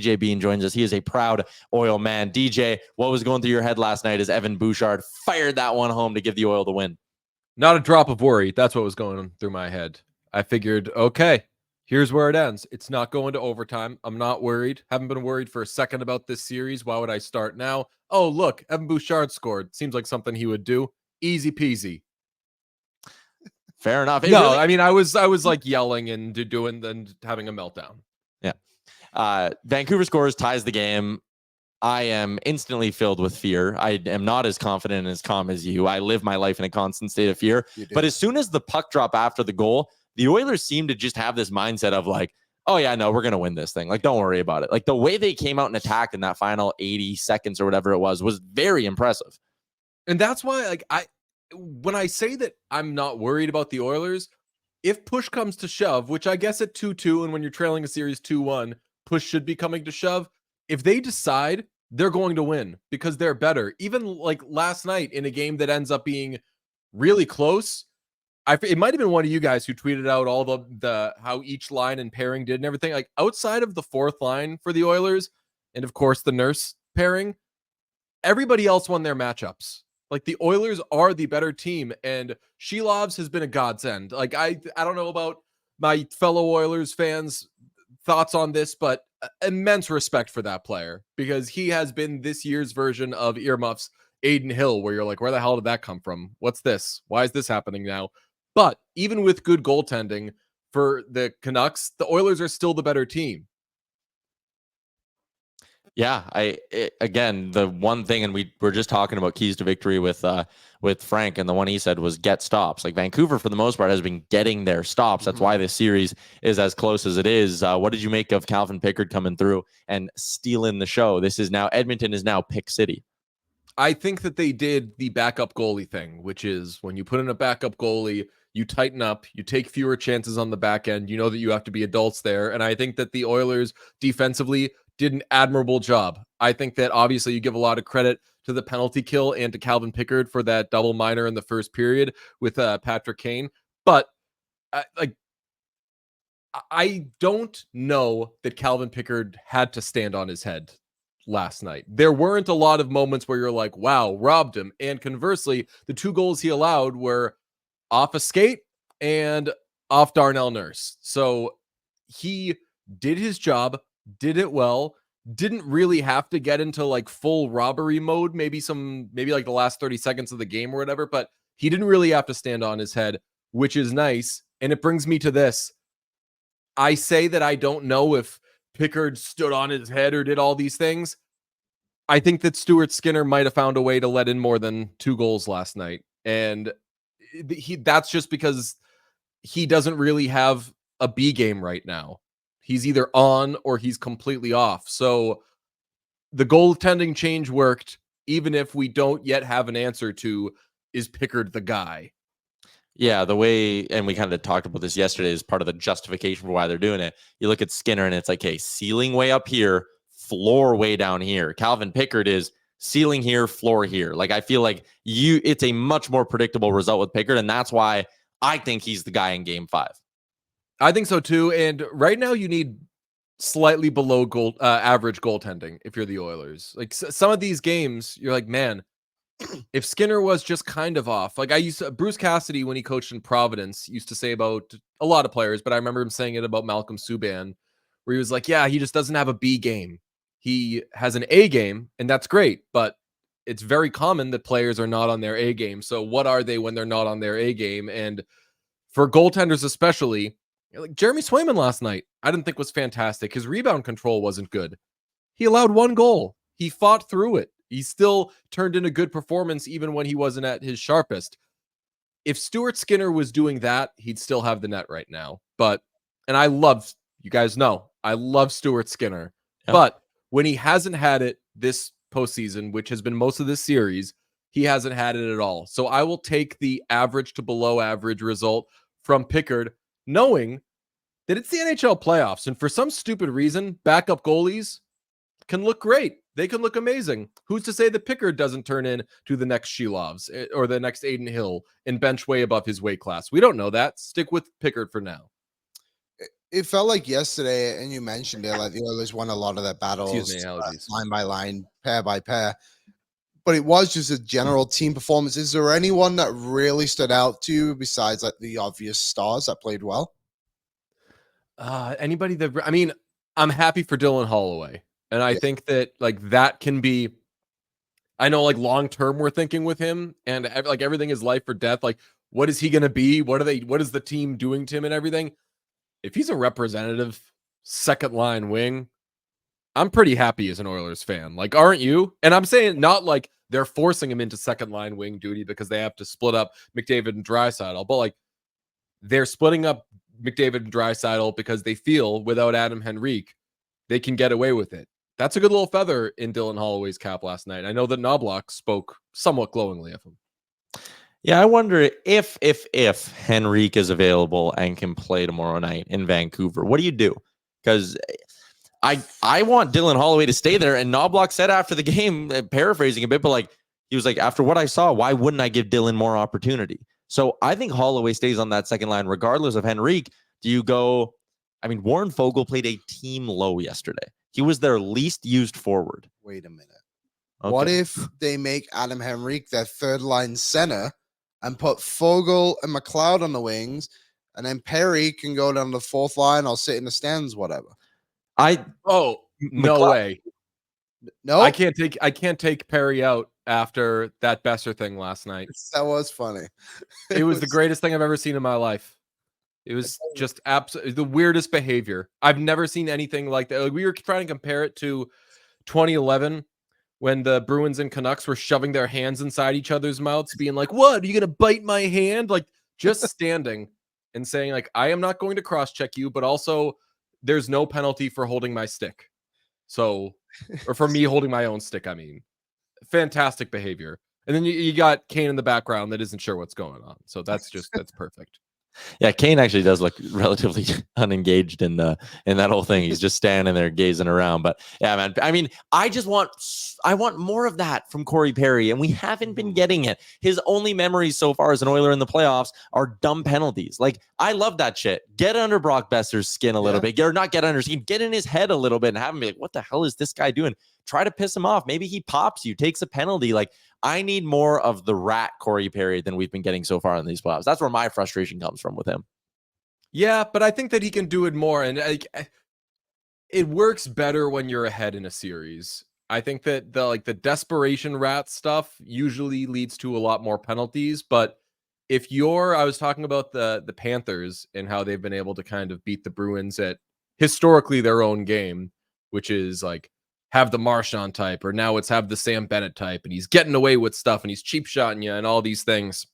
DJ Bean joins us. He is a proud Oil man. DJ, what was going through your head last night as Evan Bouchard fired that one home to give the Oil the win? Not a drop of worry. That's what was going through my head. I figured, okay, here's where it ends. It's not going to overtime. I'm not worried. Haven't been worried for a second about this series. Why would I start now? Oh, look, Evan Bouchard scored. Seems like something he would do. Easy peasy. Fair enough. No, really... I mean, I was like yelling and doing and having a meltdown. Yeah. Vancouver scores, ties the game. I am instantly filled with fear. I am not as confident and as calm as you. I live my life in a constant state of fear. But as soon as the puck drop after the goal, the Oilers seem to just have this mindset of like, oh yeah, no, we're going to win this thing. Like, don't worry about it. Like the way they came out and attacked in that final 80 seconds or whatever it was very impressive. And that's why, like, when I say that I'm not worried about the Oilers, if push comes to shove, which I guess at 2-2 and when you're trailing a series 2-1, push should be coming to shove. If they decide they're going to win because they're better, even like last night in a game that ends up being really close, it might have been one of you guys who tweeted out all the how each line and pairing did and everything. Like outside of the fourth line for the Oilers, and of course the Nurse pairing, everybody else won their matchups. Like the Oilers are the better team, and Shilovs has been a godsend. Like I don't know about my fellow Oilers fans' thoughts on this, but immense respect for that player because he has been this year's version of Earmuff's Aiden Hill, where you're like, where the hell did that come from? What's this? Why is this happening now? But even with good goaltending for the Canucks, the Oilers are still the better team. Yeah, again, the one thing, and we were just talking about keys to victory with Frank, and the one he said was get stops. Like Vancouver, for the most part, has been getting their stops. That's why this series is as close as it is. What did you make of Calvin Pickard coming through and stealing the show? Edmonton is now Pick City. I think that they did the backup goalie thing, which is when you put in a backup goalie, you tighten up, you take fewer chances on the back end. You know that you have to be adults there. And I think that the Oilers defensively did an admirable job. I think that obviously you give a lot of credit to the penalty kill and to Calvin Pickard for that double minor in the first period with Patrick Kane. But I don't know that Calvin Pickard had to stand on his head last night. There weren't a lot of moments where you're like, wow, robbed him. And conversely, the two goals he allowed were off a skate and off Darnell Nurse. So he did his job, did it well, didn't really have to get into like full robbery mode, maybe like the last 30 seconds of the game or whatever, but he didn't really have to stand on his head, which is nice. And it brings me to this. I say that I don't know if Pickard stood on his head or did all these things. I think that Stuart Skinner might have found a way to let in more than 2 goals last night. And that's just because he doesn't really have a B game right now. He's either on or he's completely off. So the goaltending change worked, even if we don't yet have an answer to, is Pickard the guy? Yeah, the way, and we kind of talked about this yesterday as part of the justification for why they're doing it. You look at Skinner and it's like, hey, ceiling way up here, floor way down here. Calvin Pickard is ceiling here, floor here. Like, I feel like it's a much more predictable result with Pickard, and that's why I think he's the guy in Game 5. I think so too. And right now you need slightly below average goaltending if you're the Oilers. Like some of these games, you're like, man, if Skinner was just kind of off, like Bruce Cassidy, when he coached in Providence, used to say about a lot of players, but I remember him saying it about Malcolm Subban, where he was like, yeah, he just doesn't have a B game. He has an A game, and that's great, but it's very common that players are not on their A game. So what are they when they're not on their A game? And for goaltenders especially, like Jeremy Swayman last night, I didn't think was fantastic. His rebound control wasn't good. He allowed 1 goal. He fought through it. He still turned in a good performance even when he wasn't at his sharpest. If Stuart Skinner was doing that, he'd still have the net right now. And you guys know, I love Stuart Skinner. Yep. But when he hasn't had it this postseason, which has been most of this series, he hasn't had it at all. So I will take the average to below average result from Pickard, knowing that it's the NHL playoffs. And for some stupid reason, backup goalies can look great. They can look amazing. Who's to say that Pickard doesn't turn in to the next Shilovs or the next Aiden Hill and bench way above his weight class? We don't know that. Stick with Pickard for now. It felt like yesterday, and you mentioned it, like the Oilers won a lot of their battles line by line, pair by pair. But it was just a general team performance. Is there anyone that really stood out to you besides like the obvious stars that played well? Anybody that I mean, I'm happy for Dylan Holloway, and I think that like that can be. I know, like long term, we're thinking with him, and like everything is life or death. Like, what is he going to be? What is the team doing to him and everything? If he's a representative second line wing, I'm pretty happy as an Oilers fan. Like, aren't you? And I'm saying not like they're forcing him into second line wing duty because they have to split up McDavid and Draisaitl, but like they're splitting up McDavid and Draisaitl because they feel without Adam Henrique, they can get away with it. That's a good little feather in Dylan Holloway's cap last night. I know that Knobloch spoke somewhat glowingly of him. Yeah, I wonder if Henrique is available and can play tomorrow night in Vancouver, what do you do? Because I want Dylan Holloway to stay there. And Knobloch said after the game, paraphrasing a bit, but like he was like, after what I saw, why wouldn't I give Dylan more opportunity? So I think Holloway stays on that second line regardless of Henrique. Do you go? I mean, Warren Fogle played a team low yesterday. He was their least used forward. Wait a minute. Okay. What if they make Adam Henrique their third line center and put Fogle and McLeod on the wings, and then Perry can go down the fourth line or sit in the stands, whatever? No way. No, I can't take Perry out after that Besser thing last night. That was funny. It was the greatest thing I've ever seen in my life. It was just absolutely the weirdest behavior. I've never seen anything like that. Like, we were trying to compare it to 2011 when the Bruins and Canucks were shoving their hands inside each other's mouths, being like, "What? Are you going to bite my hand?" Like, just standing and saying, like, "I am not going to cross-check you, but also there's no penalty for holding my stick." So, or for me holding my own stick, I mean. Fantastic behavior. And then you got Kane in the background that isn't sure what's going on. So that's perfect. Yeah, Kane actually does look relatively unengaged in that whole thing. He's just standing there gazing around. But yeah, man, I mean, I want more of that from Cory Perry, and we haven't been getting it. His only memories so far as an Oiler in the playoffs are dumb penalties. Like, I love that shit. Get under Brock Besser's skin a little bit. Or not get under skin, get in his head a little bit and have him be like, what the hell is this guy doing? Try to piss him off. Maybe he pops you, takes a penalty. Like, I need more of the rat Cory Perry than we've been getting so far in these playoffs. That's where my frustration comes from with him. Yeah, but I think that he can do it more. And it works better when you're ahead in a series. I think that the desperation rat stuff usually leads to a lot more penalties. But if I was talking about the Panthers and how they've been able to kind of beat the Bruins at historically their own game, which is like, have the Marchand type, or now it's have the Sam Bennett type, and he's getting away with stuff, and he's cheap shotting you, and all these things.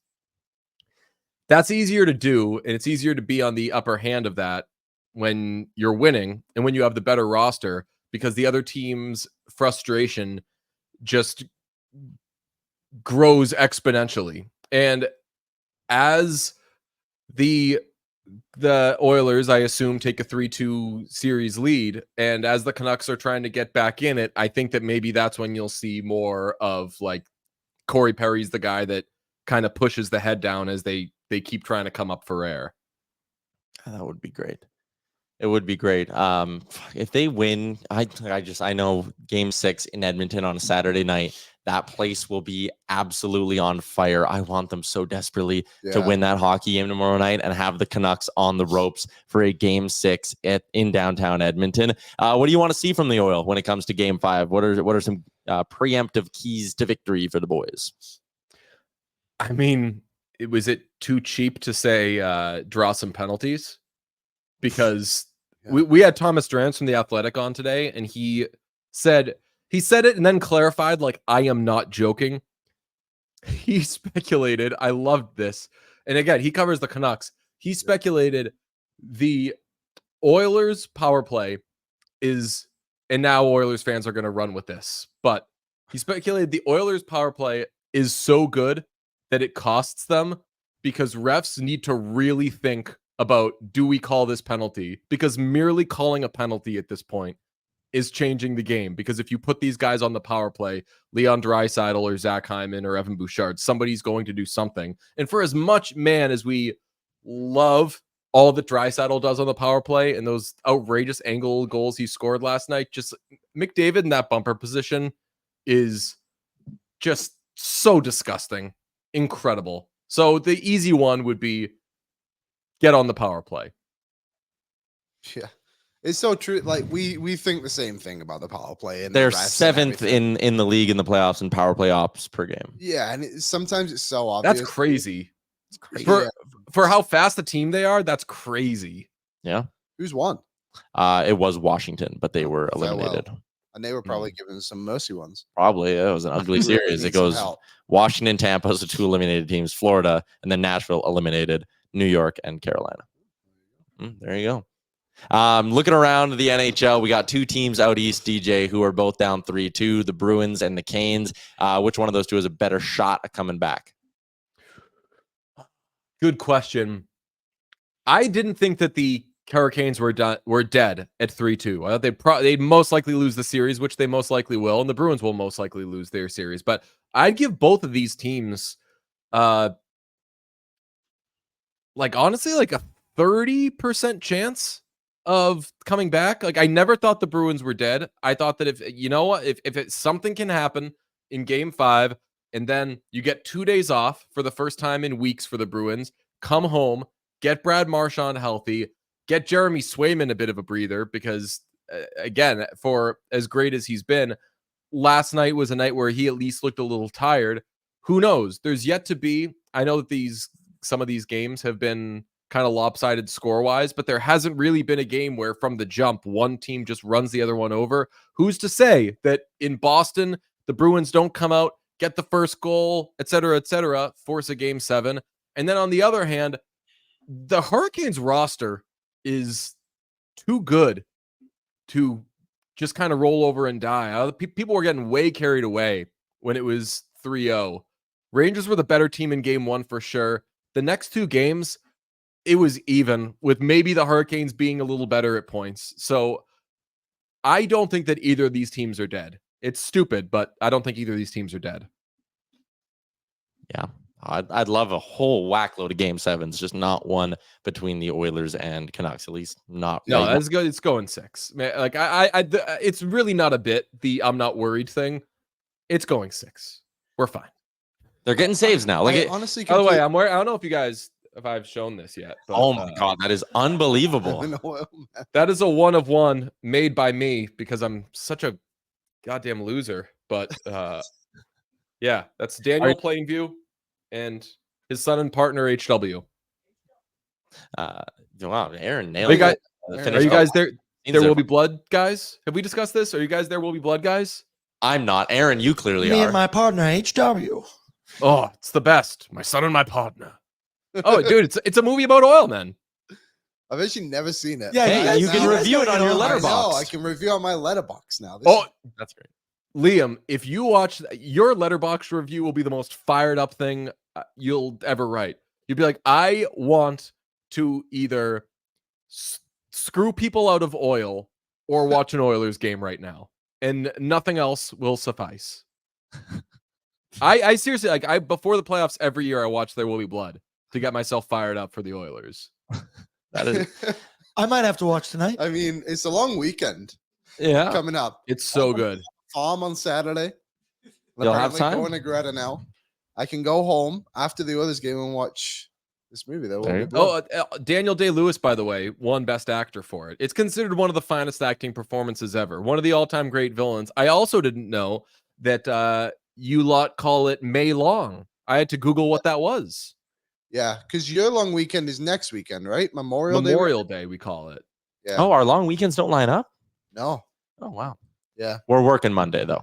That's easier to do, and it's easier to be on the upper hand of that when you're winning and when you have the better roster, because the other team's frustration just grows exponentially. And as the Oilers, I assume, take a 3-2 series lead, and as the Canucks are trying to get back in it, I think that maybe that's when you'll see more of like Cory Perry's the guy that kind of pushes the head down as they keep trying to come up for air. That would be great. It would be great. If they win, I know Game 6 in Edmonton on a Saturday night, that place will be absolutely on fire. I want them so desperately to win that hockey game tomorrow night and have the Canucks on the ropes for a Game 6 in downtown Edmonton. What do you want to see from the Oil when it comes to Game 5? What are some preemptive keys to victory for the boys? I mean, was it too cheap to say draw some penalties? Because we had Thomas Drance from The Athletic on today, and he said it and then clarified, like, I am not joking. He speculated, I loved this. And again, he covers the Canucks. He speculated the Oilers power play is, and now Oilers fans are going to run with this, but he speculated the Oilers power play is so good that it costs them, because refs need to really think about, do we call this penalty? Because merely calling a penalty at this point is changing the game. Because if you put these guys on the power play, Leon Draisaitl or Zach Hyman or Evan Bouchard, somebody's going to do something. And for as much, man, as we love all that Draisaitl does on the power play and those outrageous angle goals he scored last night. Just McDavid in that bumper position is just so disgusting. Incredible. So the easy one would be get on the power play. Yeah. It's so true. Like we think the same thing about the power play. And they're seventh in the league in the playoffs in power play ops per game. Yeah, and sometimes it's so obvious. That's crazy. It's crazy. For how fast a team they are, that's crazy. Yeah. Who's won? It was Washington, but they were eliminated. And they were probably given some mercy ones. Probably. It was an ugly series. It goes Washington, Tampa, so 2 eliminated teams, Florida, and then Nashville eliminated New York and Carolina. There you go. Looking around the NHL, we got 2 teams out east, DJ, who are both down 3-2, the Bruins and the Canes. Which one of those two has a better shot at coming back? Good question. I didn't think that the Hurricanes were dead at 3-2. I thought they'd most likely lose the series, which they most likely will, and the Bruins will most likely lose their series. But I'd give both of these teams, honestly, like a 30% chance of coming back. Like, I never thought the Bruins were dead. I thought that if something can happen in Game 5, and then you get 2 days off for the first time in weeks for the Bruins, come home, get Brad Marchand healthy, get Jeremy Swayman a bit of a breather, because again, for as great as he's been, last night was a night where he at least looked a little tired. Who knows? There's yet to be. I know that some of these games have been kind of lopsided score-wise, but there hasn't really been a game where from the jump, one team just runs the other one over. Who's to say that in Boston, the Bruins don't come out, get the first goal, et cetera, force a Game 7. And then on the other hand, the Hurricanes roster is too good to just kind of roll over and die. People were getting way carried away when it was 3-0. Rangers were the better team in Game 1 for sure. The next 2 games, it was even, with maybe the Hurricanes being a little better at points. So I don't think that either of these teams are dead. It's stupid, but I don't think either of these teams are dead. Yeah. I'd love a whole whackload of Game 7s, just not one between the Oilers and Canucks. At least not. No, that's good. It's going 6. Like it's really not a bit the I'm not worried thing. It's going 6. We're fine. They're getting saves now. Like honestly, by the way, I don't know if I've shown this yet. But, oh my god, that is unbelievable. That is a 1 of 1 made by me because I'm such a goddamn loser. But yeah, that's Daniel Plainview and his son and partner HW. Wow, Aaron nailed it. Are you guys there? There will be blood, guys. Have we discussed this? Are you guys there will be blood, guys? I'm not. Aaron, you clearly are. Me and my partner HW. Oh, it's the best. My son and my partner. Oh, dude, it's a movie about oil men. I've actually never seen it. Yeah, hey, you can review it on your letterbox. I can review on my letterbox now. That's great. Liam, if you watch your letterbox review, will be the most fired up thing you'll ever write. You'll be like, I want to either screw people out of oil or watch an Oilers game right now, and nothing else will suffice. I seriously, like, before the playoffs every year, I watch There Will Be Blood to get myself fired up for the Oilers. That is. I might have to watch tonight. I mean, it's a long weekend. Yeah, coming up. It's so good. Farm on Saturday. You'll have time. Going to Greta now. I can go home after the Oilers game and watch this movie. Daniel Day-Lewis, by the way, won Best Actor for it. It's considered one of the finest acting performances ever. One of the all-time great villains. I also didn't know that you lot call it May Long. I had to Google what that was. Yeah, because your long weekend is next weekend, right? Memorial Day, we call it. Yeah. Oh, our long weekends don't line up? No. Oh, wow. Yeah. We're working Monday, though.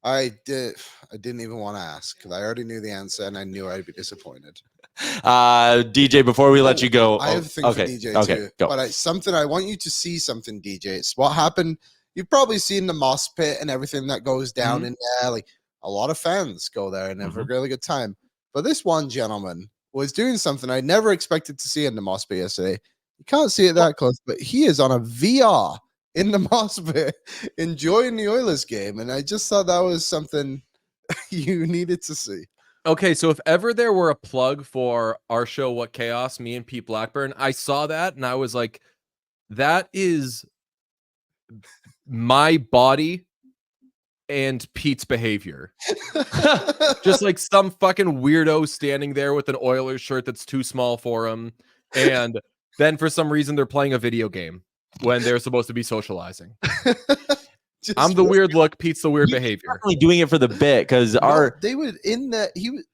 I didn't even want to ask because I already knew the answer and I knew I'd be disappointed. DJ, before we let you go. I have a thing for DJ too. Go. But I want you to see something, DJ. It's what happened. You've probably seen the moss pit and everything that goes down in there. Like, a lot of fans go there and have a really good time. But this one gentleman was doing something I never expected to see in the moss pit yesterday. You can't see it that close, but he is on a VR in the moss pit enjoying the Oilers game. And I just thought that was something you needed to see. Okay, so if ever there were a plug for our show, What Chaos, me and Pete Blackburn, I saw that and I was like, that is my body and Pete's behavior. Just like some fucking weirdo standing there with an Oilers shirt that's too small for him. And then for some reason they're playing a video game when they're supposed to be socializing. I'm the weird look. Pete's the weird behavior. Definitely doing it for the bit because they were in there.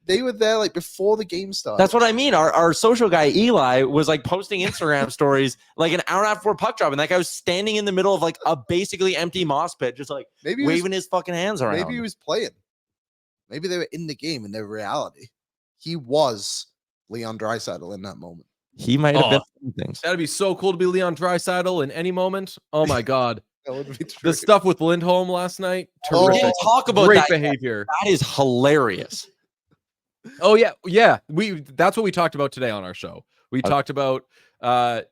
They were there like before the game started. That's what I mean. Our social guy Eli was like posting Instagram stories like an hour and a half before puck drop, and that guy was standing in the middle of like a basically empty moss pit, just like waving his fucking hands around. Maybe he was playing. Maybe they were in the game in their reality. He was Leon Draisaitl in that moment. He might have been things. That'd be so cool to be Leon Draisaitl in any moment. Oh my god. The stuff with Lindholm last night, terrific. Oh, talk about great that behavior. That is hilarious. Oh yeah. That's what we talked about today on our show. We talked about the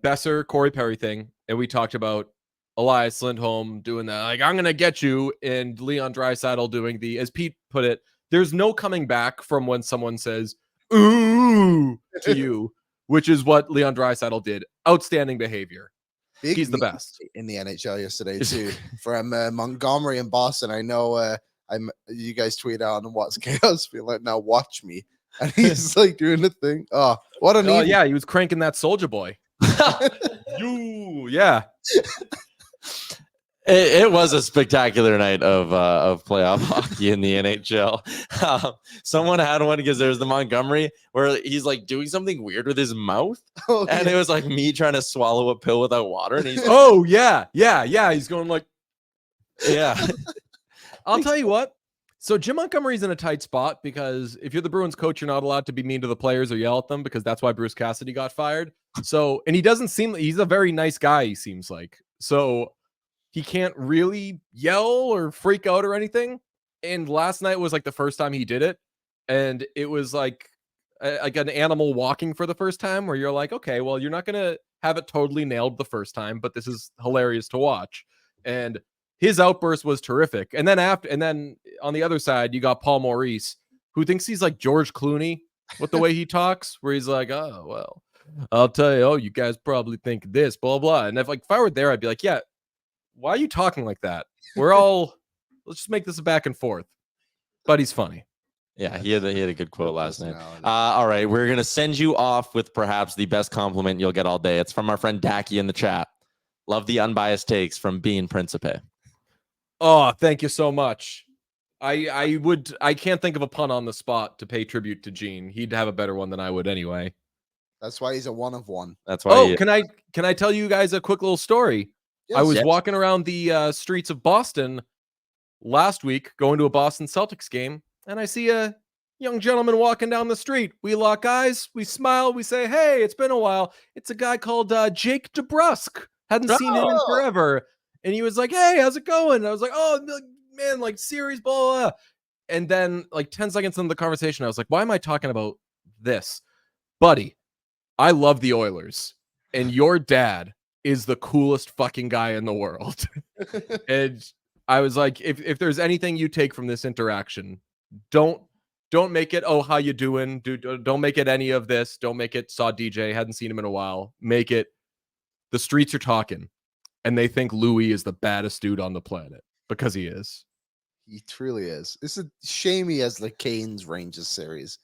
Besser Cory Perry thing, and we talked about Elias Lindholm doing that, like, I'm gonna get you, and Leon Draisaitl doing the, as Pete put it, there's no coming back from when someone says ooh to you, which is what Leon Draisaitl did. Outstanding behavior. He's the best in the NHL yesterday too. From Montgomery and Boston, I know. You guys tweet out on What's Chaos, be like, now watch me, and he's like doing the thing. Oh, what an! Oh yeah, he was cranking that Soldier Boy. Yeah. It was a spectacular night of playoff hockey in the NHL. Someone had one because there's the Montgomery where he's like doing something weird with his mouth, and it was like me trying to swallow a pill without water. And he's he's going like, yeah. I'll tell you what. So Jim Montgomery's in a tight spot because if you're the Bruins coach, you're not allowed to be mean to the players or yell at them because that's why Bruce Cassidy got fired. So, and he doesn't seem, he's a very nice guy. He seems like, so he can't really yell or freak out or anything. And last night was like the first time he did it. And it was like an animal walking for the first time where you're like, okay, well, you're not going to have it totally nailed the first time, but this is hilarious to watch. And his outburst was terrific. And then on the other side, you got Paul Maurice, who thinks he's like George Clooney with the way he talks, where he's like, oh, well, I'll tell you, you guys probably think this, blah, blah. And if I were there, I'd be like, yeah, why are you talking like that? Let's just make this a back and forth. But he's funny. Yeah, he had a good quote last night. All right, we're going to send you off with perhaps the best compliment you'll get all day. It's from our friend Dacky in the chat. Love the unbiased takes from Bean Principe. Oh, thank you so much. I can't think of a pun on the spot to pay tribute to Gene. He'd have a better one than I would anyway. That's why he's a one of one. That's why. Can I tell you guys a quick little story? Yes, I was walking around the streets of Boston last week, going to a Boston Celtics game, and I see a young gentleman walking down the street. We lock eyes, we smile, we say, "Hey, it's been a while." It's a guy called Jake DeBrusk. Hadn't seen him in forever. And he was like, "Hey, how's it going?" And I was like, "Oh, man, like series, blah, blah, blah." And then like 10 seconds into the conversation, I was like, why am I talking about this? Buddy, I love the Oilers. And your dad is the coolest fucking guy in the world. And I was like, if there's anything you take from this interaction, don't make it, oh, how you doing? Don't make it any of this. Don't make it saw DJ, hadn't seen him in a while. Make it the streets are talking. And they think Louis is the baddest dude on the planet because he is. He truly is. It's a shame he has the Canes Rangers series.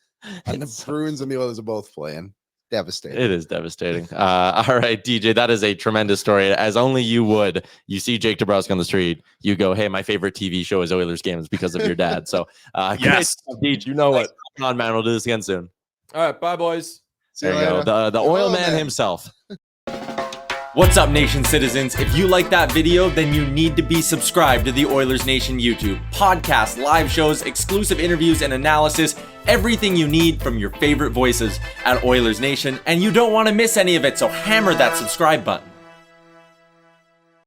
And the Bruins and the Oilers are both playing. Devastating. It is devastating. All right, DJ, that is a tremendous story. As only you would. You see Jake DeBrusk on the street. You go, hey, my favorite TV show is Oilers games because of your dad. So, yes, DJ, you know what? On, man, we'll do this again soon. All right, bye, boys. There you go. The oil man himself. What's up, Nation citizens? If you like that video, then you need to be subscribed to the Oilers Nation YouTube. Podcasts, live shows, exclusive interviews, and analysis. Everything you need from your favorite voices at Oilers Nation. And you don't want to miss any of it, so hammer that subscribe button.